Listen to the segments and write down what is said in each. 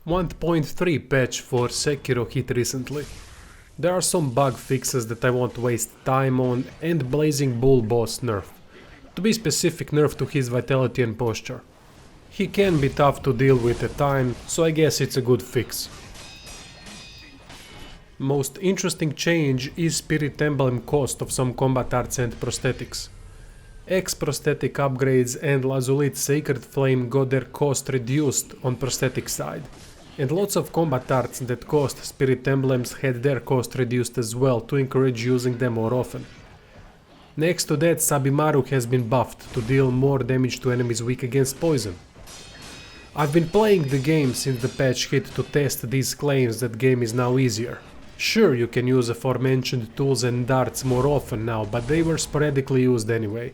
1.3 patch for Sekiro hit recently. There are some bug fixes that I won't waste time on, and Blazing Bull boss nerf. To be specific, nerf to his vitality and posture. He can be tough to deal with at times, so I guess it's a good fix. Most interesting change is Spirit Emblem cost of some combat arts and prosthetics. X prosthetic upgrades and Lazulite Sacred Flame got their cost reduced on prosthetic side, and lots of combat arts that cost Spirit Emblems had their cost reduced as well to encourage using them more often. Next to that, Sabimaru has been buffed to deal more damage to enemies weak against poison. I've been playing the game since the patch hit to test these claims that game is now easier. Sure, you can use aforementioned tools and darts more often now, but they were sporadically used anyway.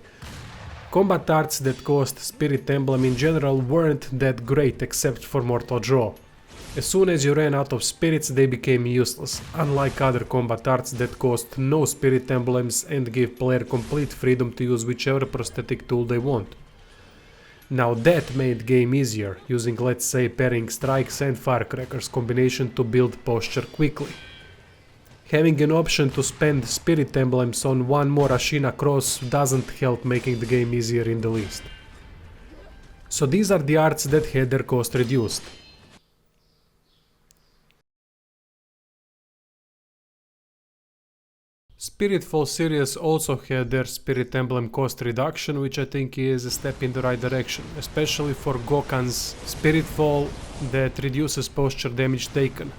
Combat arts that cost Spirit Emblem in general weren't that great except for Mortal Draw. As soon as you ran out of spirits, they became useless, unlike other combat arts that cost no Spirit Emblems and give player complete freedom to use whichever prosthetic tool they want. Now that made game easier, using let's say parrying strikes and firecrackers combination to build posture quickly. Having an option to spend Spirit Emblems on one more Ashina cross doesn't help making the game easier in the least. So these are the arts that had their cost reduced. Spiritfall series also had their Spirit Emblem cost reduction, which I think is a step in the right direction, especially for Gokan's Spiritfall that reduces posture damage taken.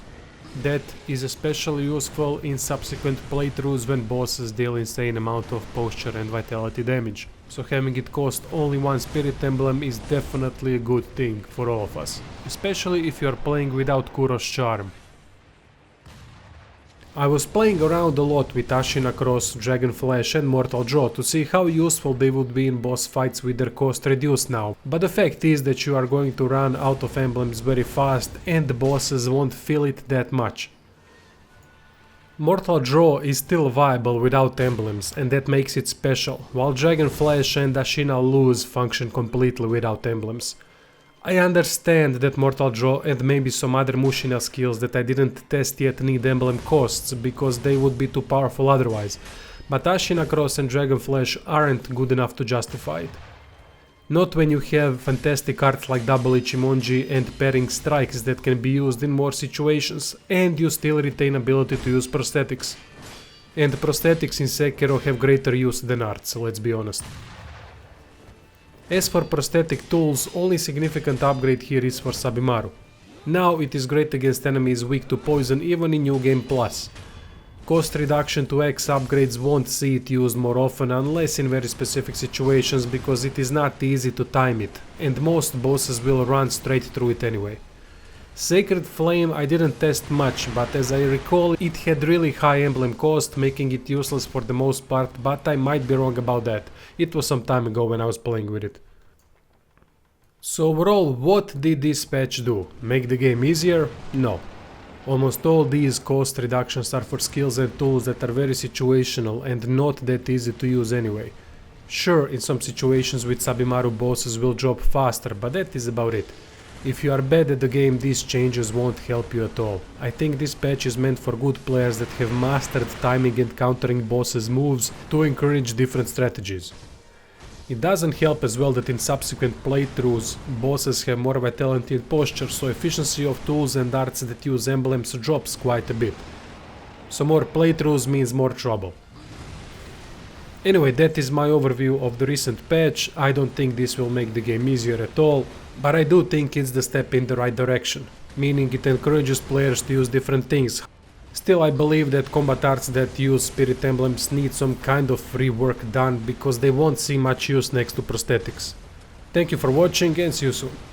That is especially useful in subsequent playthroughs when bosses deal insane amount of posture and vitality damage. So having it cost only one Spirit Emblem is definitely a good thing for all of us, especially if you are playing without Kuro's charm. I was playing around a lot with Ashina Cross, Dragon Flash and Mortal Draw to see how useful they would be in boss fights with their cost reduced now, but the fact is that you are going to run out of emblems very fast and the bosses won't feel it that much. Mortal Draw is still viable without emblems and that makes it special, while Dragon Flash and Ashina Lose function completely without emblems. I understand that Mortal Draw and maybe some other Mushina skills that I didn't test yet need emblem costs because they would be too powerful otherwise, but Ashina Cross and Dragon Flash aren't good enough to justify it. Not when you have fantastic arts like Double Ichimonji and Parrying Strikes that can be used in more situations and you still retain ability to use prosthetics. And prosthetics in Sekiro have greater use than arts, let's be honest. As for prosthetic tools, only significant upgrade here is for Sabimaru. Now it is great against enemies weak to poison even in New Game Plus. Cost reduction to X upgrades won't see it used more often unless in very specific situations because it is not easy to time it, and most bosses will run straight through it anyway. Sacred Flame I didn't test much, but as I recall it had really high emblem cost, making it useless for the most part, but I might be wrong about that. It was some time ago when I was playing with it. So overall, what did this patch do? Make the game easier? No. Almost all these cost reductions are for skills and tools that are very situational and not that easy to use anyway. Sure, in some situations with Sabimaru bosses will drop faster, but that is about it. If you are bad at the game, these changes won't help you at all. I think this patch is meant for good players that have mastered timing and countering bosses' moves to encourage different strategies. It doesn't help as well that in subsequent playthroughs bosses have more vitality and posture, so efficiency of tools and arts that use emblems drops quite a bit. So more playthroughs means more trouble. Anyway, that is my overview of the recent patch. I don't think this will make the game easier at all, but I do think it's the step in the right direction, meaning it encourages players to use different things. Still, I believe that combat arts that use Spirit Emblems need some kind of rework done because they won't see much use next to prosthetics. Thank you for watching and see you soon.